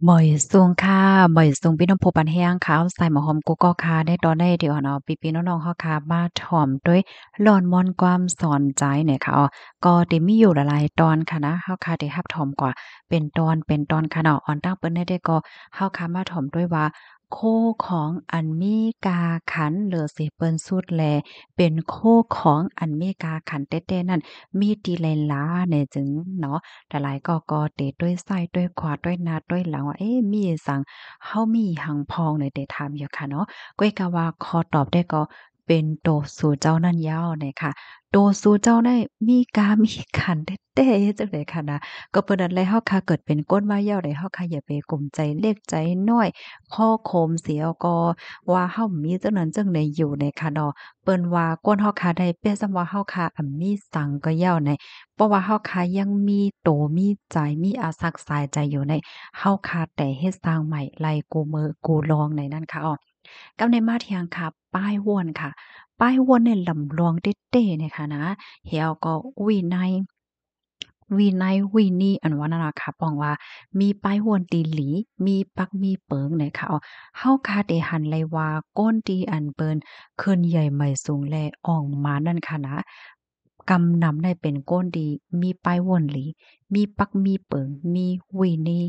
หมอยสูงค่ะหมอยสูงพี่น้องผู้ปันแห้งค่ะใส่หมอหอมกุ๊กก๊อกค่ะได้ตอนได้เดี๋ยวเนาะพี่ๆน้องๆเฮาค่ะมาถ่อมด้วยร้อนม่อนความสอนใจเนี่ยค่ะก็สิมีอยู่หลายๆตอนค่ะนะเฮาค่ะได้รับถ่อมกว่าเป็นตอนค่ะเนาะออนตั้งเปิ้นได้ก็เฮาค่ะมาถ่อมด้วยว่าโคของอันมีกาขันหรือสิเปิ้นสุดแลเป็นโคของอันมีกาขันแต้ๆนั่นมีติแลหลาเนี่ยจึงเนาะ แต่หลายก็เตะด้วยไส้ด้วยขวาด้วยหน้าด้วยหลังว่าเอ๊ะมีอีสังเฮามีหังพองเนี่ยเตถามอยู่ค่ะเนาะก้อยกะว่าขอตอบได้ก็เป็นโตสู่เจ้านั่นยาวเนี่ยค่ะโตสู่เจ้าได้มีกามีขันแท้ๆเฮ็ดจังได๋ค่ะนะก็เปิ้นนั่นแหละเฮาค่ะเกิดเป็นก้นว่ายาวได้เฮาค่ะอย่าไปกลุ้มใจเล็กใจน้อยข้อโคมเสียก็ว่าเฮามีจังนั้นจังใดอยู่เนี่ยค่ะเนาะเปิ้นว่าก้นเฮาค่ะได้เปรียบเสมือนว่าเฮาค่ะมีสังก็ยาวใน เพราะว่าเฮาค่ะยังมีโตมีใจมีอาซักสายใจอยู่ในเฮาค่ะแต่เฮ็ดสร้างใหม่ไล่กูมือกูลองในนั้นค่ะกับในมาเทียงค่ะป้ายว่วนค่ะป้ายว่วนเนี่ยลำลองเต๊ๆเนี่ยค่ะนะเฮียก็วินัยวินีอันว่านั่นน่ะค่ะป้องว่ามีป้ายว่วนตีหลีมีปักมีเปิงเนี่ยค่ะเฮาค่ะได้หันเลยว่าก้นตีอันเปิ้นขึ้นใหญ่ใหม่สูงแลอ่องมานั่นค่ะนะกำนำได้เป็นก้นดีมีป้ายว่วนหลีมีปักมีเปิงมีวินี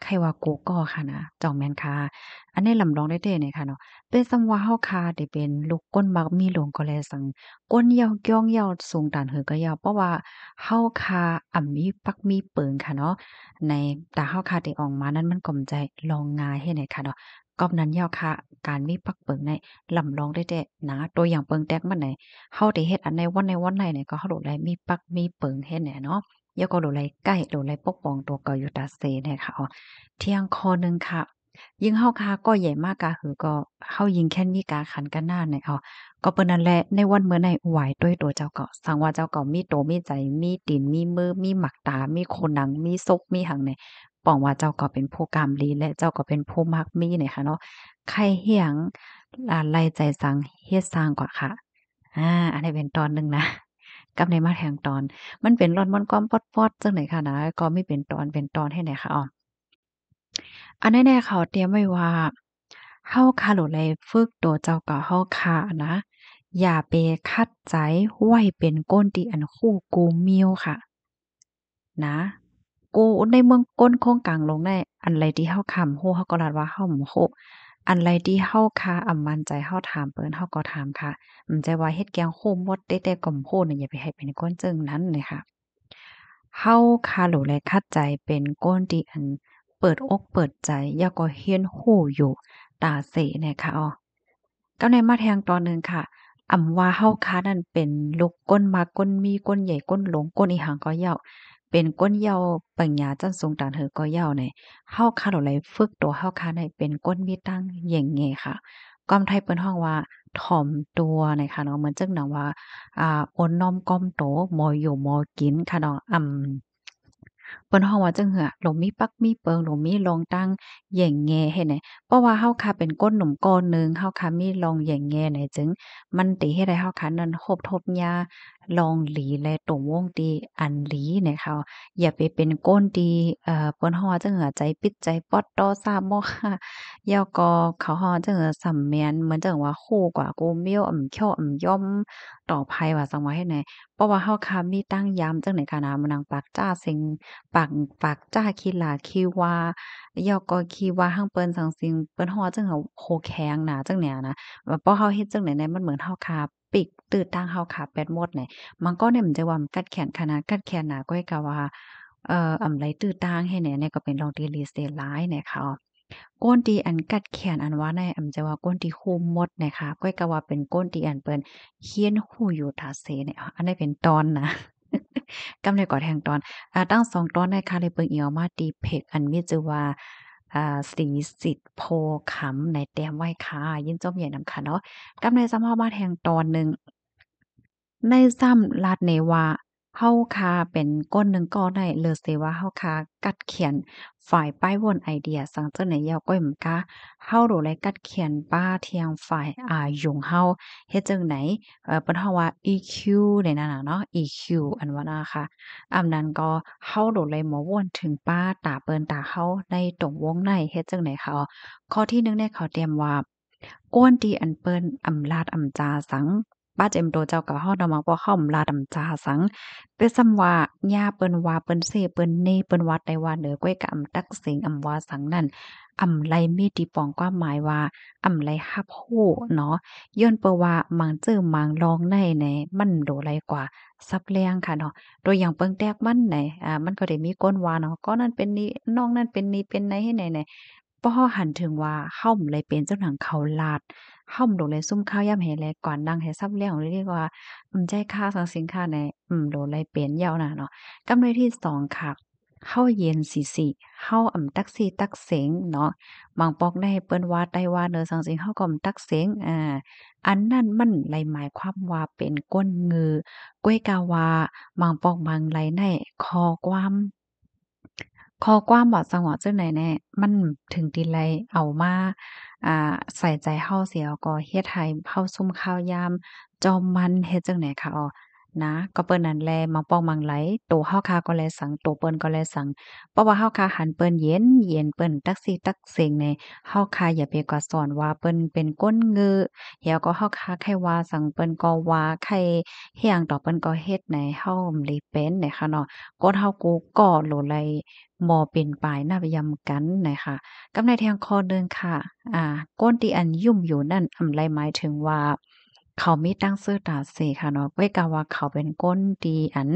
ใครว่าโกก็ค่ะนะจ้องแม่นค่ะอันนี้ลำลองได้เด้เนี่ยค่ะเนาะ เป็นสำว่าเฮาคาได้เป็นลูกก้นมักมีหลวงก็แลสังก้นยาวก้องยาวสูงต่านเหือก็ยาวเพราะว่าเฮาคามีปักมีเปิงค่ะเนาะในตาเฮาคาได้ออกมานั้นมันก็ใจลองงายให้ไหนค่ะเนาะกอบนั้นยาวค่ะการมีปักเปิงในลำลองได้แต่นะตัวอย่างเปิงแตกมันไหนเฮาได้เฮ็ดอันใดวันใดเนี่ยก็เฮาโดดไลมีปักมีเปิงเฮ็ดแหน่เนาะยาก็โดดไลใกล้โดดไลปกป้องตัวเก่าอยู่ตาเซเนี่ยค่ะเที่ยงคอหนึ่งค่ะ ยิ่งเฮาคาก็ใหญ่มากกะหือก็เฮายิงแค่นมีกาขันกันหน้าเนี่ยก็เปิ้นนั่นแหละในวันเมื่อในไหวด้วยตัวเจ้าก็สังว่าเจ้าก็มีโตมีใจมีตีนมีมือมีหมักตามีโคนหนังมีซกมีหังเนี่ยป้องว่าเจ้าก็เป็นผู้กามลีและเจ้าก็เป็นผู้มักมีเนี่ยค่ะเนาะใครเฮียงไล่ใจสังเฮ็ดสร้างกว่าค่ะอันนี้เป็นตอนหนึ่งนะกับในมาแทงตอนมันเป็นร่อนม่อนก้อมปอดๆจังได๋ค่ะนะก็มีเป็นตอนให้ไหนค่ะอันแน่ๆเขาเตรียมไว้ว่าเฮาคาโหลเลยฝึกตัวเจ้าก็เฮาคานะอย่าไปคัดใจไว้เป็นก้นที่อันคู่กูมีวค่ะนะกูในเมืองก้นโคงกลางลงได้อันใดที่เฮาคำฮู้เฮาก็ลัดว่าเฮาบ่ฮู้อันใดที่เฮาคามั่นใจเฮาถามเปิ้นเฮาก็ถามค่ะใจว่าเฮ็ดแกงโคมดแต่ก็บ่ฮู้น่ะอย่าไปให้เป็นคนจึงนั้นเลยค่ะ เฮาคาโหลและคัดใจเป็นก้นที่อันเปิดอกเปิดใจแล้วก็เฮียนหู้อยู่ตาเสเนี่ยค่ะก็ในมาแทงตอนหนึ่งค่ะว่าเฮาคานั่นเป็นลูกก้นมาก้นมีก้นใหญ่ก้นหลงก้นอีหังก็เหย้าเป็นก้นเหย้าปัญญาจั้นสูงต่างเถอก็เหย้าเนี่ยเฮาคาโหลไหลฝึกตัวเฮาคาได้เป็นก้นมีตั้งแหย่งแง่ค่ะความไทยเปิ้นฮ้องว่าถ่อมตัวเนี่ยค่ะเนาะเหมือนจังหนังว่า อ้นน้อมก้อมโตหมออยู่หมอกินค่ะเนาะเปิ้นฮ้องว่าจั่งซี้หลงมีปักมีเปิงหลงมีลองตั้งแหย่งแง่เฮ็ดให้เพราะว่าเฮาค่ะเป็นก้นหนุ่มก้อนหนึ่งเฮาค่ะมีลองแหย่งแง่ไหนจึงมันติเฮ็ดให้เฮาค่ะนั้นโฮบทบยาลองหลีและตรงวงที่อันหลีเนี่ยค่ะอย่าไปเป็นก้นที่เปิ้นฮ้องว่าจั่งซี้ใจปิดใจป๊อดต้อซ่ามอค่ะแล้วก็เขาฮ้องจั่งซี้สำแมนเหมือนจั่งว่าคู่กว่ากูเมียวเขี้ยวย่อมต่อภัยว่าซังว่าเฮ็ดไหน เพราะว่าเฮาค่ะมีตั้งยามจังได๋ค่ะนะมานั่งปากจ้าเซ็งปากจ้าขี้หลาขี้ว่าแล้วก็ขี้ว่าหั้งเปิ้นซังซิงเปิ้นฮ้อจังเขาโคแข็งหนาจังเนี่ยนะว่าพอเฮาเฮ็ดจังได๋เนี่ยมันเหมือนเฮาค่ะปิกตื้อตั้งเฮาค่ะแปดหมดเนี่ยมันก็เนี่ยมันจะว่ามันกัดแขนค่ะนะกัดแขนหนาก้อยก็ว่าไหลตื้อตางให้แหน่เนี่ยก็เป็นรองที่ลีเซหลายเนี่ยค่ะก้นที่อันกัดแขนอันว่าในจะว่าก้นที่คุมหมดเนี่ยค่ะก้อยก็ว่าเป็นก้นที่อันเปิ้น เฮียนฮู้อยู่ทาเสเนี่ยอันนี้เป็นตอนนะกำได้ก่อแทงตอนตั้ง2ตอนในค่ะเลยเบิ่งอิงออกมาตีเพกอันมีชื่อว่าสีสิทธิ์โพธิ์ขำในแต้มไว้ค่ะยินจบใหญ่นำค่ะเนาะกำในซ้ำเฮามาแทงตอนหนึ่งในซ้ำลาดเนว่า เฮาค่ะเป็นก้นหนึ่งก็ได้หรือสิว่าเฮาค่ะกัดเขียนฝ่ายป้ายวนไอเดียสังเจ้าไหนยาวก้อยเหมือนกะเฮาโดเลยกัดเขียนป้าเทียงฝ่ายยุงเฮาเฮ็ดจังไหนเปิ้นเฮาว่า EQ เนี่ยนั่นน่ะเนาะ EQ อันว่าน่ะค่ะอำนั้นก็เฮาโดเลยมาวนถึงป้าตาเปิ้นตาเฮาในตรงวงในเฮ็ดจังไหนคะข้อที่1เนี่ยเขาเตรียมว่าก้วนตีอันเปิ้นอำลาดอำจาสังป้าเจมโตเจ้าก็เฮาดอมาบ่เข้าอำลาดอำจาสัง เปนซ้ำว่าย่าเปิ้นว่าเปิ้นเซเปิ้นเนเปิ้นวัดได้ว่าเหนือก้อยกะอำตักเสงอำว่าสังนั่นอำไลมีตีปองความหมายว่าอำไลฮับฮู้เนาะย้อนเปาว่ามังเจอมังลองในแหนมันโดไลกว่าซับแรงค่ะเนาะตัวอย่างเปิงแตกมันไหนมันก็ได้มีก้นว่าเนาะก็นั่นเป็นนี้น้องนั่นเป็นนี้เป็นไหนให้ไหนๆพอหันถึงว่าเฮาเลยเป็นเจ้าหนังเขาลาดเฮาโดเลยซุ่มข้าวยามแหแลก่อนดังให้ซับแรงเลยเรียกว่า ใจค่าสังสินค้าในโดนไรเป็นยาวน่ะเนาะกำไรที่2ค่ะเข้าเย็นสิเข้าตักสิตักเสงเนาะบางปอกได้เปิ้นว่าได้ว่าเด้อสังสิงเข้าก็ตักเสงอันนั้นมันไหลหมายความว่าเป็นก้นงือก้วยกาว่าบางปอกบางไหลในคอความบ่จังหวะจังไหนแน่มันถึงทีไรเอามาใส่ใจเฮาเสียก็เฮ็ดให้เฮาซุ่มข้าวยามจอมมันเฮ็ดจังไหนคะนะก็เปิ้นนั่นแลมังปองมังไหลโตเฮาคาก็แลสังโตเปิ้นก็แลสังเพราะว่าเฮาคาหันเปิ้นเย็นเปิ้นตักสิตักเสงในเฮาคาอย่าไปกว่าสอนว่าเปิ้นเป็นก้นงือเหี่ยวก็เฮาคาแค่ว่าสังเปิ้นก็ว่าไข่เฮียงต่อเปิ้นก็เฮ็ดในเฮาหลีเป็นเนี่ยค่ะเนาะกดเฮากูก็โหลไลบ่เป็นปลายนับยำกันน่ะค่ะกับในแทงคอหนึ่งค่ะก้นที่อันยุ่มอยู่นั่นไรหมายถึงว่าเขามีตั้งชื่อตาเสค่ะเนาะไว้กะว่าเขาเป็นก้นดีอัน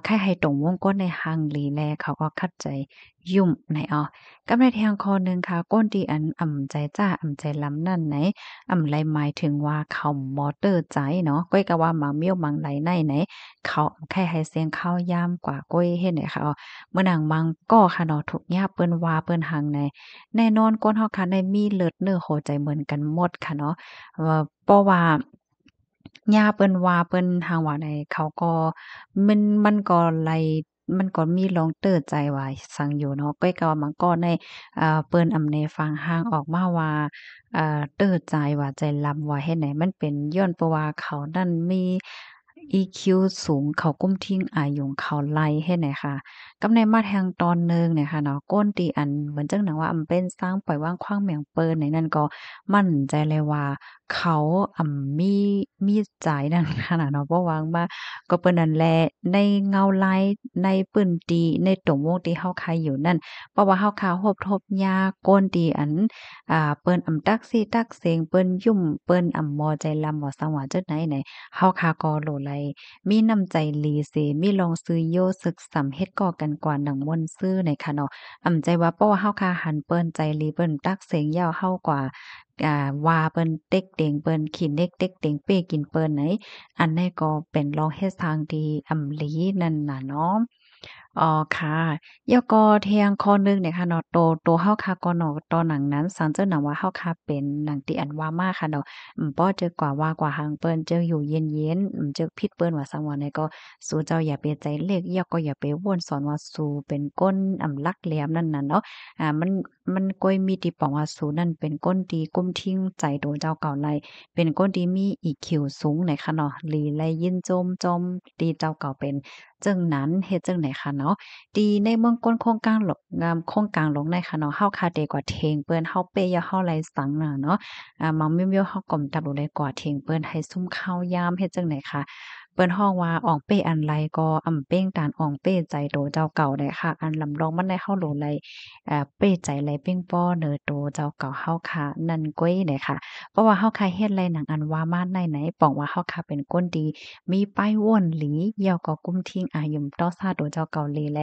ใครให้ตรงวงก้นในหังหลีแลเขาก็คัดใจยุ่มไหนกับในแทงคอหนึ่งค่ะก้นที่อันใจจ้าใจล้ำนั่นไหนไรหมายถึงว่าเขามอเตอร์ใจเนาะก้อยกะว่าหมาเมี้ยวมังไหลในไหนเขาใครให้เสียงข้าวยามกว่าก้อยเฮ็ดไหนค่ะเมื่อนางมังก็ค่ะเนาะทุกยาเปิ้นว่าเปิ้นหังในแน่นอนคนเฮาค่ะได้มีเลิศเน้อเข้าใจเหมือนกันหมดค่ะเนาะเพราะว่าย่าเปิ้นว่าเปิ้นหังว่าใดเขาก็มันก็ไลมันก็มีลองเติดใจว่าซังอยู่เนาะก้อยก็ว่ามันก็ในเปิ้นอำแนฟังห่างออกมาว่าเติดใจว่าใจลำว่าเฮ็ดไหนมันเป็นย้อนเพราะว่าเขานั้นมี EQ สูงเขากุ้มทิ้งอายุงเขาไล่เฮ็ดไหนค่ะ กับในมาแทงตอนหนึ่งเนี่ยค่ะเนาะก้นตีอันเหมือนจังหนังว่าเป็นสร้างปล่อยว่างขว้างแหม่งเปิ้นในนั้นก็มั่นใจเลยว่าเขามีใจนั่นขนาดเนาะบ่วางมาก็เปิ้นนั่นแหละในเงาลายในปื้นตีในตรงวงที่เฮาคายอยู่นั่นเพราะว่าเฮาคาฮบทบยาก้นตีอันเปิ้นตักสิตักเสงเปิ้นยุ่มเปิ้นมอใจลำว่าสังว่าจังไหนไหนเฮาคาก็โหลไล มีน้ำใจหลีเสมีลองซื้อโยศึกสำเฮ็ดก่อกันกว่าหนังม่วนซื่อในค่ะเนาะใจว่าเพราะว่าเฮาคาหันเปิ้นใจหลีเปิ้นตักเสียงยาวเฮากว่าว่าเปิ้นเต็กเต็งเปิ้นขี้เน็กเต็กเต็งเป้กินเปิ้นไหนอันนี้ก็เป็นลองเฮ็ดทางดีหลีนั่นน่ะเนาะ อ๋อค่ะแล้วก็เที่ยงข้อหนึ่งเนี่ยค่ะเนาะโตเฮาค่ะก็เนาะตอนหนังนั้นสังเจอหนังว่าเฮาค่ะเป็นหนังที่อันว่ามาค่ะเนาะป้อเจอกว่าว่ากว่าหางเปิ้นเจออยู่เย็นๆเจอพิษเปิ้นว่าซังว่าเนี่ยก็สู้เจ้าอย่าไปใจเล็กแล้วก็อย่าไปวนสอนว่าสู้เป็นก้นลักแหลมนั่นน่ะเนาะมันก้อยมีที่ปองว่าสู้นั่นเป็นก้นดีก้มทิ้งใจโดเจ้าเก่าไลเป็นก้นที่มี EQ สูงไหนค่ะเนาะหลีไลยินจมตีเจ้าเก่าเป็นจึงนั้นเฮ็ดจังไหนคะเนาะ ดีในเมืองก้นโครงกลางหลกงามโครงกลางลงในค่ะเนาะเฮาคาเดกว่าเทงเปิ้นเฮาเปยาเฮาไหลสังน่ะเนาะมังมิ้วๆเฮากลมตับลงได้กว่าเทงเปิ้นให้ซุ่มข้าวยามเฮ็ดจังได๋คะเปิ้นฮ้องว่าอ่องเป้อันไรก็เป้งตานอ่องเป้ใจโตเจ้าเก่าได้ค่ะอันลำลองมันได้เฮาโหลไหลเป้ใจไหลเป้งป้อเนอโตเจ้าเก่าเฮาค่ะนั่นก้อยได้ค่ะเพราะว่าเฮาคาเฮ็ดไรหนังอันว่ามาในไหนป้องว่าเฮาคาเป็นคนดีมีป้ายว่นหลีเหี่ยวก็กุ้มทิ้งอายุมต่อซาโตเจ้าเก่าเลแล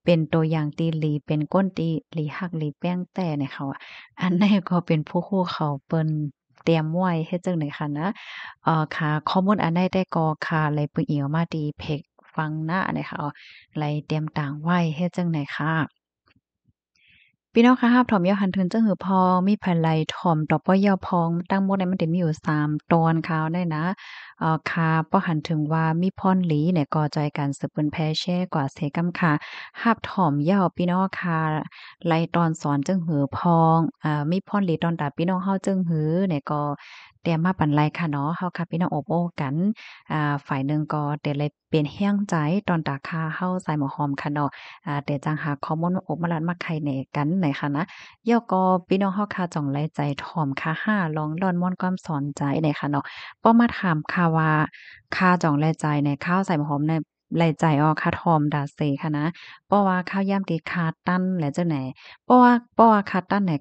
เป็นตัวอย่างตีหลีเป็นก้นตีหลีหักหลีแป้งแต่เนี่ยเขาอันนี้ก็เป็นผู้คู่เขาเปิ้นเตรียมไว้เฮ็ดจั่งใดค่ะนะค่ะข้อมูลอันใดได้ก็ค่ะเลยเปิ้นอิงออกมาดีเพกฟังนะอันนี้ค่ะไลเตรียมต่างไว้เฮ็ดจั่งใดค่ะ พี่น้องคะรับถ่อมยอหันถึงจังหือพองมีไผไลถ่อมดอกป้อยอพองตั้งหมดเนี่ยมันจะมีอยู่3ตอนคาวได้นะค่ะป้อหันถึงว่ามีพรหลีเนี่ยก็จอยกันสืบเปิ้นแพ่แช่กว่าเสกำค่ะรับถ่อมยอพี่น้องค่ะไลตอนสอนจังหือพองมีพรหลีตอนตาพี่น้องเฮาจึงหือเนี่ยก็เตรียมมาปันไลค่ะเนาะเฮาค่ะพี่น้องอบโอ้กันฝ่ายหนึ่งก็เตเลยเป็นแห้งใจตอนตาคาเฮาใส่หมอหอมค่ะเนาะ แต่จังหาข้อมูลมาอบมาลัดมาไข่แหน่กันไหนค่ะนะย่อก็พี่น้องเฮาค่ะจ่องไลใจถ่อมค่ะห้าลองล่อนม่อนความสอนใจไหนค่ะเนาะป้อมาถามค่ะว่าค่าจ่องแลใจในข้าวใส่หอมในแลใจอ้อค่าทอมดาเซค่ะนะเพราะว่าข้าวยามตีคาตั้นและจังไหนเพราะว่าคาตั้นเนี่ย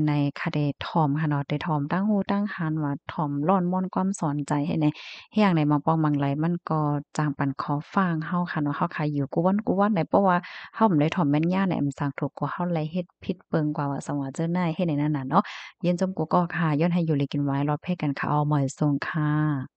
ในคาเดทอมค่ะเนาะได้ทอมตั้งหูตั้งหันว่าทอมล่อนม่อนความสอนใจให้แหน่ เฮียงในมาปองมังไหลมันก็จางปันขอฟางเฮาค่ะเนาะเฮาขายอยู่กวนได้เพราะว่าเฮาบ่ได้ถ่อมแม่นย่าในอำสางถูกกว่าเฮาไลเฮ็ดผิดเปิงกว่าว่าสังว่าเจอหน้าเฮ็ดในนั้นน่ะเนาะเย็นจมกูก็ค่ะย้อนให้อยู่เลยกินไว้รอดเพ่กันค่ะเอาหมอยทรงค่ะ